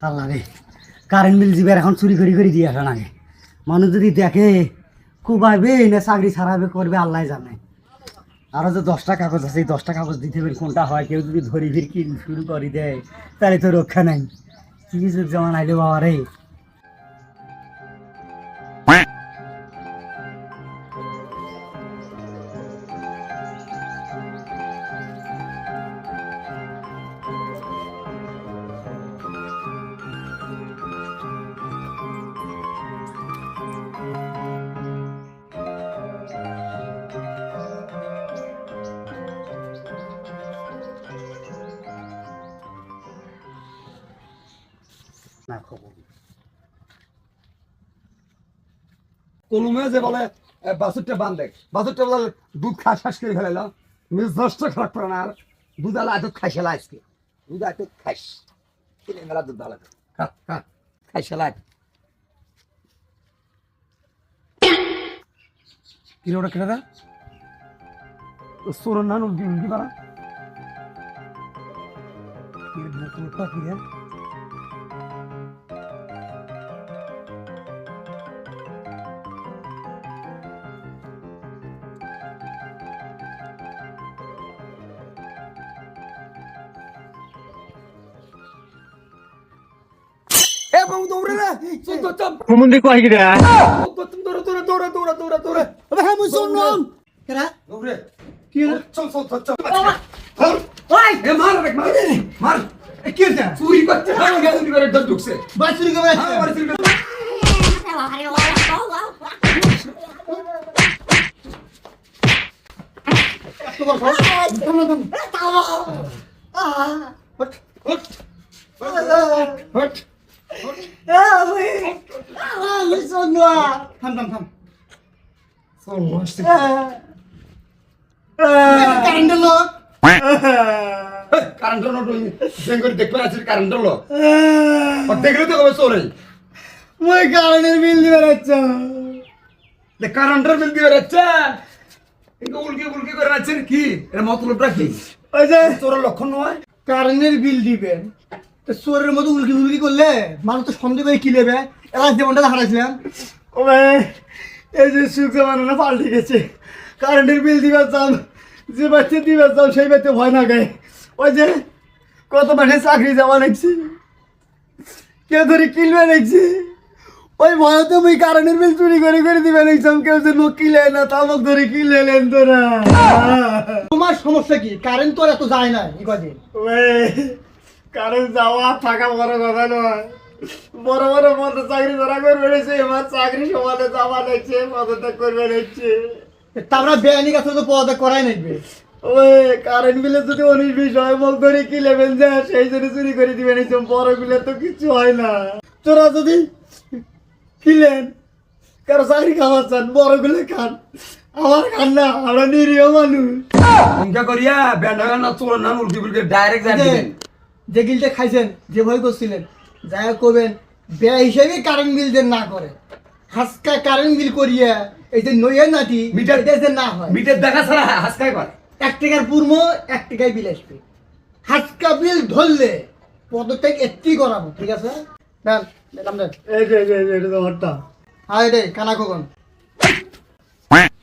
আল্লাহ রে, current bill দিবে এখন চুরি করে দিয়ে আসা নাকি? মানুষ যদি দেখে কুবাইবে না চাকরি ছাড়াবে করবে আল্লাহ জানে। আরো যে 10টা কাগজ আছে, এই 10টা কাগজ দিতে হবে কোনটা হয়, কেউ যদি ধরি ফির কি শুরু করে দেয় তাহলে তো রক্ষা নাই। কি যুগ যেমন আইলে বাবা রে। না খবর কলমে যে বলে বাছুরটা বান্ধে, বাছুরটা বলে দুধ খা শ্বাস করে ফেলাইল, নষ্ট খারাপ করে না। আর দুধ আলা এত খাইছিলা আজকে, দুধ এত খাইস কিনে মেলা দুধ আলা খাইছিলা। কিনে ওটা কিনে দেয় সোর না উল্টি উল্টি পারা কিনে দৌড়ে রে হুমুন্দি কয় কি রে দৌড়ে দৌড়ে দৌড়ে দৌড়ে দৌড়ে দৌড়ে হ্যাঁ মুই শুনলাম কেরা দৌড়ে কি হলো? চল চল চল চল ওই এ মার রে মার মার কি হইছে? চুরি করতে চুরি করে দল ঢুকছে বাস চুরি করে আসছে? আমার চুরি করে হট হট হট আমি শুনলাম। থাম থাম থাম। চল মারছে কারেন্টের লোক। কারেন্টের নোট ব্যাংক করে দেখবে আছে কারেন্টের লোক আর দেখলে তো কবে চোর মই কারেন্টের বিল দিবে রাখছো। কারেন্টের বিল দিয়ে যাচ্ছে কিন্তু উল্কি উল্কি করে যাচ্ছে কি এর মতলবটা কি? ওই যে চোরের লক্ষণ নয়। কারেন্টের বিল দিবেন তো চোরের মতো উল্কি উল্কি করলে মানুষ তো সন্দেহ করে কি নেবে। এবার যেমনটা হারাইছিলাম ও ভাই, এই যে সুখ জমানো পাল্টে গেছে। কারেন্টের বিল দিবার চাল যে বাচ্চা দিবার চাল সেই বাচ্চা ভয় না গায়ে। ওই যে কত মাসে চাকরি যাওয়া লাগছে, কেউ ধরে কিনবে লাগছে, ওই ভয়তে মুই কারেন্টের বিল চুরি করে দিবে লাগছাম। কেউ যে লোক কিলে না তামক ধরে কিনলেন তোরা। তোমার সমস্যা কি? কারেন্ট তো এত যায় না এই কদিন। কারেন্ট যাওয়া থাকা বড় কথা নয়, বড় বড় পদ চাকরি যারা করবে রয়েছে এবার চাকরি সমানে যাওয়া লাগছে, পদত্যাগ করবে লাগছে। তারপরে বেআইনি কাছে তো পদত্যাগ করাই লাগবে। ওই কারেন্ট বিলে যদি 19-20 হয় মুখ ধরে কি লেবেন যা সেই জন্য চুরি করে দিবেন। এইসব বড় বিলে তো কিছু হয় না। তোরা যদি কিলেন কারো চাকরি খাওয়া চান বড় গুলো খান, আমার খান না, আমরা নিরীহ মানুষ। সংখ্যা করিয়া ব্যান্ডাগার না চোরের নাম উল্কি উল্কি ডাইরেক্ট জানিবেন। যে গিলটা খাইছেন যে ভয় করছিলেন যাই করবেন ব্যয় হিসেবে কারেন্ট বিল যে না করে হাসকা কারেন্ট বিল করিয়া এই যে নইয়া নাটি মিটার যে না হয় মিটার দেখা ছাড়া হাসকাই করে 1 টাকার পূর্ণ 1 টাকায় বিল আসবে। হাসকা বিল ধরলে পদত্যাগ এত্তি করাবো, ঠিক আছে? দেন দিলাম দেন। এই যে এটা তো হট্টা। হাই রে কানা কখন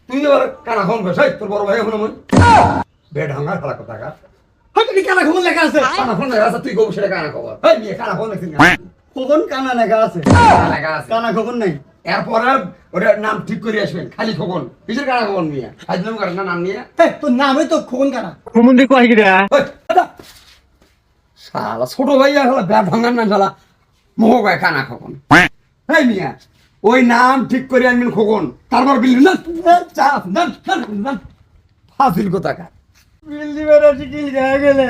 তুই এবার কানা ফোন করছ তোর বড় ভাই এখন আমার বেড হাঙ্গার খেলা কথা কা হয়তো কানা খবর লেখা আছে। কানা ফোন লাগা আছে তুই গো সেটা কানা খবর এই নিয়ে কানা ফোন লাগছিস কখন কানা লেখা আছে? কানা লাগা আছে কানা খবর নাই। এরপরে ওটা নাম ঠিক করে আসবেন খালি খবর কিসের কানা খবর নিয়ে হাজলাম করেন না নাম নিয়ে তোর নামে তো খবর কানা। হুমুন্দি কয় কি রে শালা ছোট ভাইয়া শালা ব্যাট ভাঙার না শালা মোহ গায় কানা খবর এই মিয়া ওই নাম ঠিক করে আনবেন খোকন তারপর বিল না চাপ ফাজিল কথা বিল দিবে রাজি কি গেলে